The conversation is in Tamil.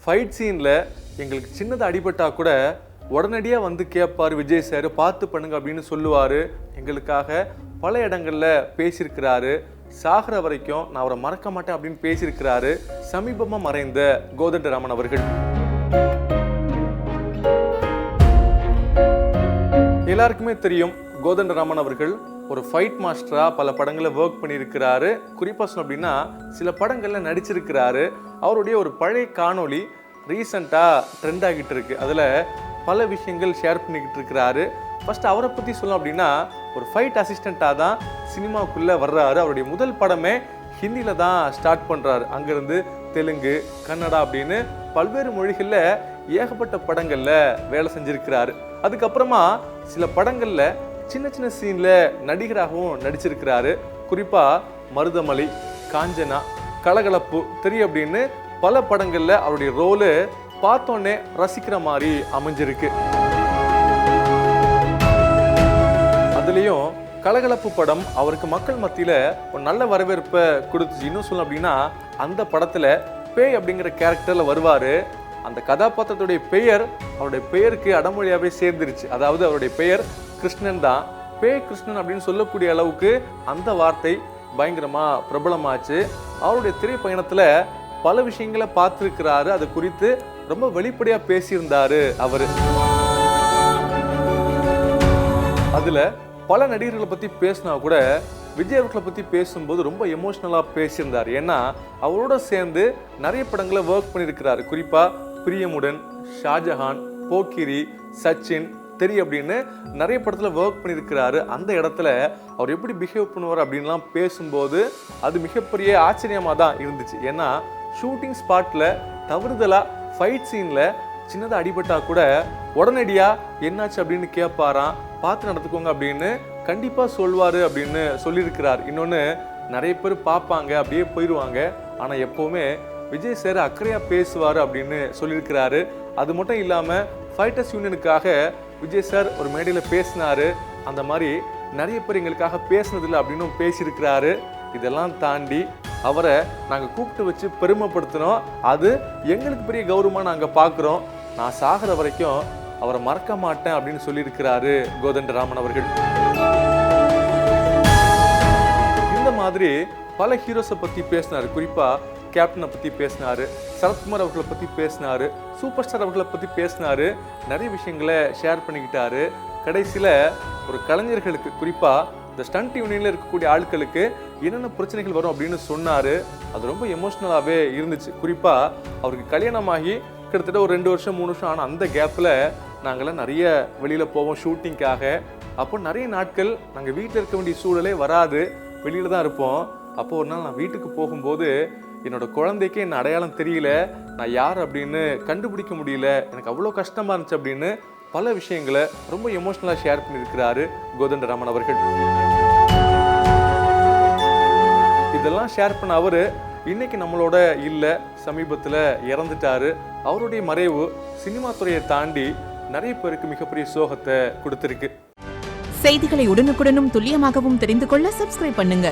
ஃபைட் சீனில் எங்களுக்கு சின்னதாக அடிபட்டா கூட உடனடியாக வந்து கேட்பார் விஜய் சார், பார்த்து பண்ணுங்க அப்படின்னு சொல்லுவார். எங்களுக்காக பல இடங்களில் பேசியிருக்கிறாரு. சாகிற வரைக்கும் நான் அவரை மறக்க மாட்டேன் அப்படின்னு பேசியிருக்கிறாரு சமீபமாக மறைந்த கோதண்டராமன் அவர்கள். எல்லாருக்குமே தெரியும், கோதண்டராமன் அவர்கள் ஒரு ஃபைட் மாஸ்டரா பல படங்களில் ஒர்க் பண்ணியிருக்கிறாரு. குறிப்பாக சொன்ன அப்படின்னா சில படங்களில் நடிச்சிருக்கிறாரு. அவருடைய ஒரு பழைய காணொளி ரீசெண்டாக ட்ரெண்ட் ஆகிட்டு இருக்கு. அதில் பல விஷயங்கள் ஷேர் பண்ணிக்கிட்டு இருக்கிறாரு. ஃபர்ஸ்ட் அவரை பற்றி சொல்லணும் அப்படின்னா ஒரு ஃபைட் அசிஸ்டண்ட்டாக தான் சினிமாவுக்குள்ளே வர்றாரு. அவருடைய முதல் படமே ஹிந்தியில் தான் ஸ்டார்ட் பண்ணுறாரு. அங்கேருந்து தெலுங்கு, கன்னடா அப்படின்னு பல்வேறு மொழிகளில் ஏகப்பட்ட படங்களில் வேலை செஞ்சுருக்கிறாரு. அதுக்கப்புறமா சில படங்களில் சின்ன சின்ன சீனில் நடிகராகவும் நடிச்சிருக்கிறாரு. குறிப்பாக மருதமலை, காஞ்சனா, கலகலப்பு, தெரியும் அப்படின்னு பல படங்களில் அவருடைய ரோலு பார்த்தோன்னே ரசிக்கிற மாதிரி அமைஞ்சிருக்கு. அதுலேயும் கலகலப்பு படம் அவருக்கு மக்கள் மத்தியில் ஒரு நல்ல வரவேற்பை கொடுத்துச்சு. இன்னும் சொல்லணும் அப்படின்னா அந்த படத்தில் பேய் அப்படிங்கிற கேரக்டரில் வருவார். அந்த கதாபாத்திரத்துடைய பெயர் அவருடைய பெயருக்கு அடமொழியாகவே சேர்ந்துருச்சு. அதாவது அவருடைய பெயர் கிருஷ்ணன் தான். பேய் கிருஷ்ணன் அப்படின்னு சொல்லக்கூடிய அளவுக்கு அந்த வார்த்தை பயங்கரமாக பிரபலமாச்சு. அவருடைய திரைப்பயணத்தில் பல விஷயங்களை பார்த்துருக்கிறாரு. அது குறித்து ரொம்ப வெளிப்படையாக பேசியிருந்தாரு அவர். அதில் பல நடிகர்களை பற்றி பேசினா கூட விஜய் அவர்களை பற்றி பேசும்போது ரொம்ப எமோஷ்னலாக பேசியிருந்தார். ஏன்னா அவரோட சேர்ந்து நிறைய படங்களை ஒர்க் பண்ணியிருக்கிறாரு. குறிப்பாக பிரியமுடன், ஷாஜஹான், போக்கிரி, சச்சின், தெரியும் அப்படின்னு நிறைய படத்தில் ஒர்க் பண்ணியிருக்கிறாரு. அந்த இடத்துல அவர் எப்படி பிஹேவ் பண்ணுவார் அப்படின்லாம் பேசும்போது அது மிகப்பெரிய ஆச்சரியமாக தான் இருந்துச்சு. ஏன்னா ஷூட்டிங் ஸ்பாட்டில் தவறுதலாக ஃபைட் சீனில் சின்னதாக அடிபட்டா கூட உடனடியாக என்னாச்சு அப்படின்னு கேட்பாராம். பார்த்து நடத்துக்கோங்க அப்படின்னு கண்டிப்பாக சொல்வார் அப்படின்னு சொல்லியிருக்கிறார். இன்னொன்று, நிறைய பேர் பார்ப்பாங்க அப்படியே போயிடுவாங்க, ஆனால் எப்போவுமே விஜய் சார் அக்கறையாக பேசுவார் அப்படின்னு சொல்லியிருக்கிறாரு. அது மட்டும் இல்லாமல் ஃபைட்டர்ஸ் யூனியனுக்காக விஜய் சார் ஒரு மேடையில் பேசினார். அந்த மாதிரி நிறைய பேர் எங்களுக்காக பேசினதில்லை அப்படின்னு பேசியிருக்கிறாரு. இதெல்லாம் தாண்டி அவரை நாங்கள் கூப்பிட்டு வச்சு பெருமைப்படுத்தினோம். அது எங்களுக்கு பெரிய கௌரவமாக நாங்கள் பார்க்குறோம். நான் சாகிற வரைக்கும் அவரை மறக்க மாட்டேன் அப்படின்னு சொல்லியிருக்கிறாரு கோதண்டராமன் அவர்கள். இந்த மாதிரி பல ஹீரோஸை பற்றி பேசினார். குறிப்பாக கேப்டனை பற்றி பேசினார், சரத்குமார் அவர்களை பற்றி பேசினார், சூப்பர் ஸ்டார் அவர்களை பற்றி பேசினார். நிறைய விஷயங்களை ஷேர் பண்ணிக்கிட்டாரு. கடைசியில் ஒரு கலைஞர்களுக்கு, குறிப்பாக இந்த ஸ்டண்ட் யூனியனில் இருக்கக்கூடிய ஆட்களுக்கு என்னென்ன பிரச்சனைகள் வரும் அப்படின்னு சொன்னார். அது ரொம்ப எமோஷ்னலாகவே இருந்துச்சு. குறிப்பாக அவருக்கு கல்யாணமாகி கிட்டத்தட்ட ஒரு 2 வருஷம் 3 வருஷம் ஆனால் அந்த கேப்பில் நாங்கள்லாம் நிறைய வெளியில் போவோம் ஷூட்டிங்காக. அப்போ நிறைய நாட்கள் நாங்கள் வீட்டில் இருக்க வேண்டிய சூழலே வராது, வெளியில் தான் இருப்போம். அப்போ ஒரு நாள் நான் வீட்டுக்கு போகும்போது என்னோட குழந்தைக்கு என்ன அடையாளம் தெரியல, நான் யார் அப்படின்னு கண்டுபிடிக்க முடியல, எனக்கு அவ்வளோ கஷ்டமாக இருந்துச்சு அப்படின்னு பல விஷயங்களை ரொம்ப எமோஷ்னலாக ஷேர் பண்ணியிருக்கிறாரு கோதண்டராமன் அவர்கள். இதெல்லாம் ஷேர் பண்ண அவர் இன்னைக்கு நம்மளோட இல்லை, சமீபத்தில் இறந்துட்டாரு. அவருடைய மறைவு சினிமா துறையை தாண்டி நிறைய பேருக்கு மிகப்பெரிய சோகத்தை கொடுத்திருக்கு. செய்திகளை உடனுக்குடனும் துல்லியமாகவும் தெரிந்து கொள்ள சப்ஸ்கிரைப் பண்ணுங்க.